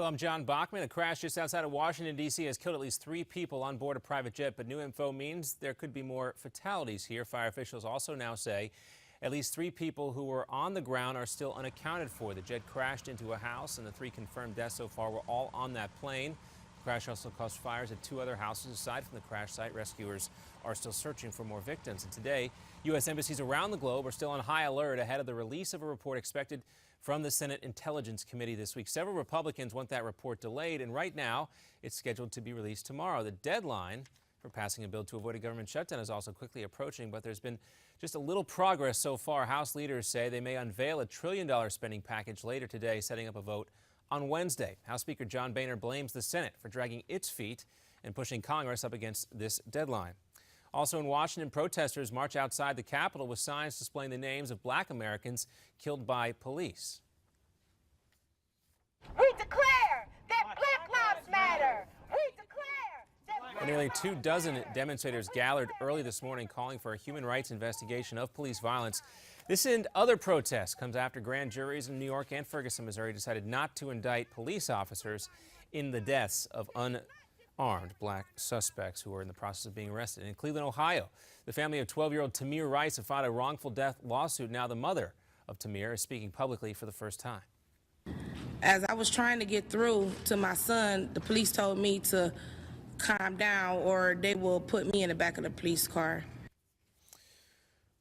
Hello, I'm John Bachman. A crash just outside of Washington, D.C. has killed at least 3 people on board a private jet, but new info means there could be more fatalities here. Fire officials also now say at least 3 people who were on the ground are still unaccounted for. The jet crashed into a house, and the 3 confirmed deaths so far were all on that plane. The crash also caused fires at 2 other houses. Aside from the crash site, rescuers are still searching for more victims. And today, U.S. embassies around the globe are still on high alert ahead of the release of a report expected from the Senate Intelligence Committee this week. Several Republicans want that report delayed, and right now it's scheduled to be released tomorrow. The deadline for passing a bill to avoid a government shutdown is also quickly approaching, but there's been just a little progress so far. House leaders say they may unveil a $1 trillion spending package later today, setting up a vote on Wednesday. House Speaker John Bachman blames the Senate for dragging its feet and pushing Congress up against this deadline. Also in Washington, protesters march outside the Capitol with signs displaying the names of Black Americans killed by police. We declare that Black Lives Matter. We declare that... Nearly 24 demonstrators gathered early this morning calling for a human rights investigation of police violence. This and other protests comes after grand juries in New York and Ferguson, Missouri decided not to indict police officers in the deaths of unarmed black suspects who are in the process of being arrested. In Cleveland, Ohio, the family of 12-year-old Tamir Rice have filed a wrongful death lawsuit. Now the mother of Tamir is speaking publicly for the first time. As I was trying to get through to my son, the police told me to calm down or they will put me in the back of the police car.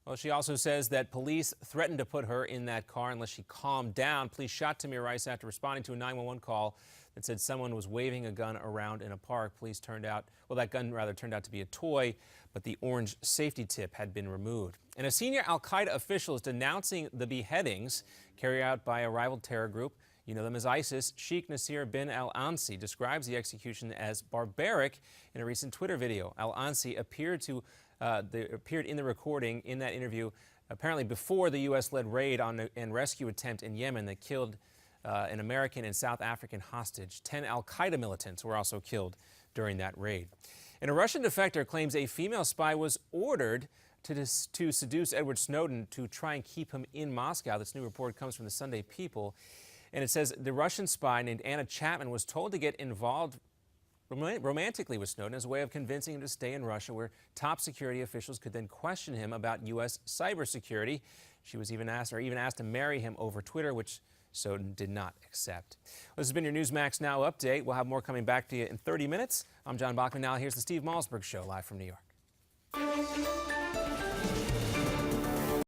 Well, she also says that police threatened to put her in that car unless she calmed down. Police shot Tamir Rice after responding to a 911 call that said someone was waving a gun around in a park. That gun turned out to be a toy, but the orange safety tip had been removed. And a senior al-Qaeda official is denouncing the beheadings carried out by a rival terror group. You know them as ISIS. Sheikh Nasir bin al-Ansi describes the execution as barbaric in a recent Twitter video. Al-Ansi appeared in the recording in that interview apparently before the U.S.-led raid and rescue attempt in Yemen that killed an American and South African hostage. 10 al-Qaeda militants were also killed during that raid. And a Russian defector claims a female spy was ordered to seduce Edward Snowden to try and keep him in Moscow. This new report comes from the Sunday People. And it says the Russian spy named Anna Chapman was told to get involved romantically with Snowden as a way of convincing him to stay in Russia, where top security officials could then question him about U.S. cybersecurity. She was even asked to marry him over Twitter, which Snowden did not accept. Well, this has been your Newsmax Now update. We'll have more coming back to you in 30 minutes. I'm John Bachman. Now here's the Steve Malzberg Show live from New York.